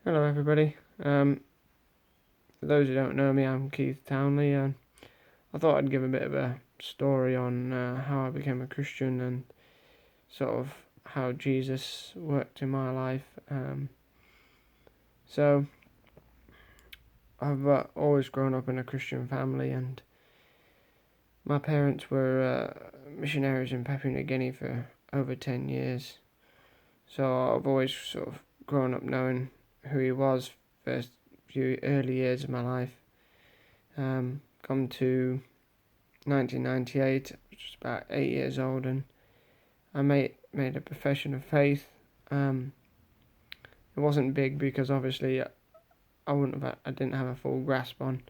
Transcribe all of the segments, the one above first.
Hello everybody. For those who don't know me, I'm Keith Townley, and I thought I'd give a bit of a story on how I became a Christian and sort of how Jesus worked in my life. So I've always grown up in a Christian family, and my parents were missionaries in Papua New Guinea for over 10 years. So I've always sort of grown up knowing who he was first few early years of my life. Come to 1998, I was just about 8 years old, and I made a profession of faith. It wasn't big because obviously I didn't have a full grasp on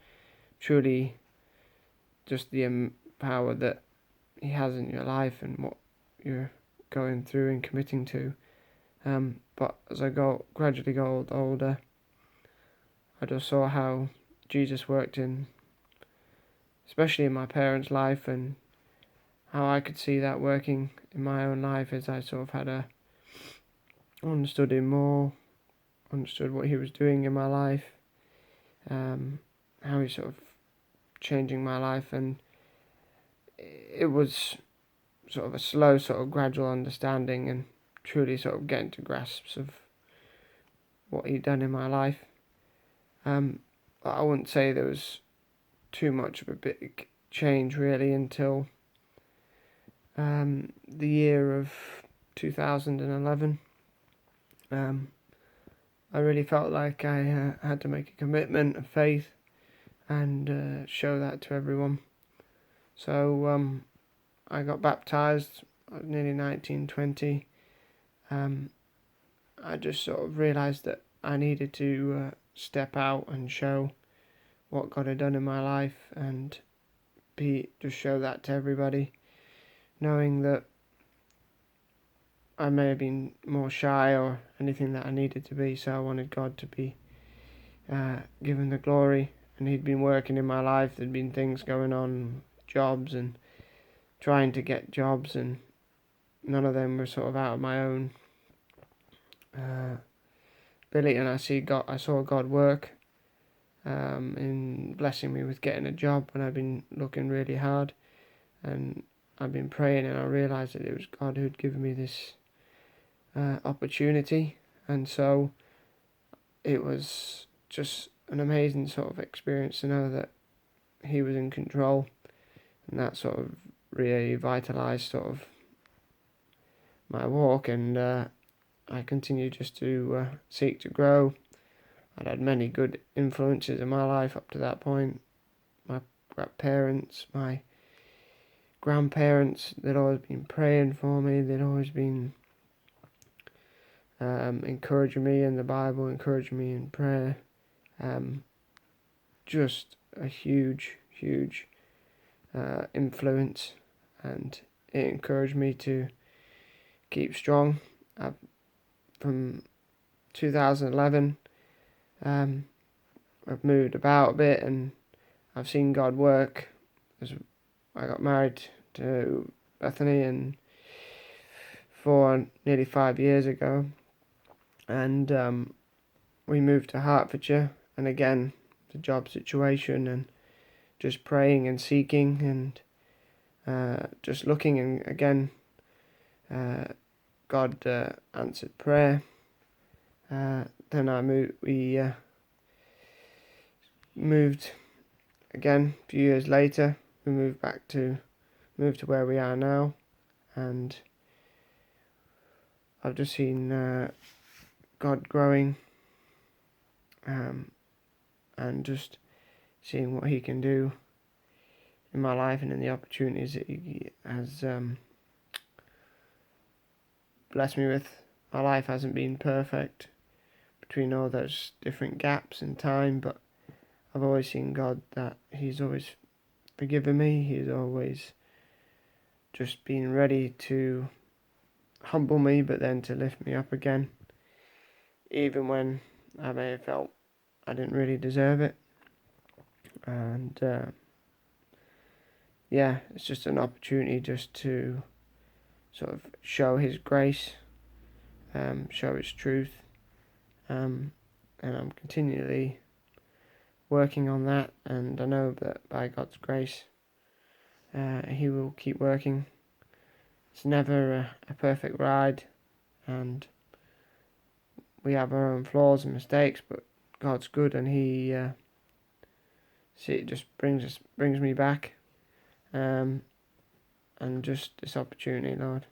truly just the power that he has in your life and what you're going through and committing to. But as I gradually got older, I just saw how Jesus worked especially in my parents' life, and how I could see that working in my own life as I sort of understood him more, understood what he was doing in my life, how he's sort of changing my life, and it was sort of a slow, sort of gradual understanding and truly sort of getting to grasps of what he'd done in my life. I wouldn't say there was too much of a big change really until the year of 2011. I really felt like I had to make a commitment of faith and show that to everyone. So I got baptized at nearly 19, 20. I just sort of realised that I needed to step out and show what God had done in my life and just show that to everybody, knowing that I may have been more shy or anything that I needed to be, so I wanted God to be given the glory, and he'd been working in my life. There'd been things going on, jobs and trying to get jobs, and none of them were sort of out of my own ability, and I saw God work in blessing me with getting a job when I've been looking really hard, and I've been praying, and I realised that it was God who'd given me this opportunity, and so it was just an amazing sort of experience to know that he was in control, and that sort of revitalised sort of my walk, and I continue just to seek to grow. I'd had many good influences in my life up to that point. My parents, my grandparents, they'd always been praying for me. They'd always been encouraging me in the Bible, encouraging me in prayer. Just a huge influence, and it encouraged me to keep strong. From 2011, I've moved about a bit, and I've seen God work. I got married to Bethany and nearly 5 years ago, and we moved to Hertfordshire, and again the job situation and just praying and seeking and just looking, and again God answered prayer. Then we moved again a few years later. We moved to where we are now, and I've just seen God growing, and just seeing what he can do in my life and in the opportunities that he has blessed me with. My life hasn't been perfect between all those different gaps in time, but I've always seen God, that he's always forgiven me. He's always just been ready to humble me, but then to lift me up again, even when I may have felt I didn't really deserve it. And it's just an opportunity just to sort of show his grace, show his truth, and I'm continually working on that, and I know that by God's grace, He will keep working. It's never a perfect ride, and we have our own flaws and mistakes, but God's good, and He it just brings me back, and just this opportunity, Lord.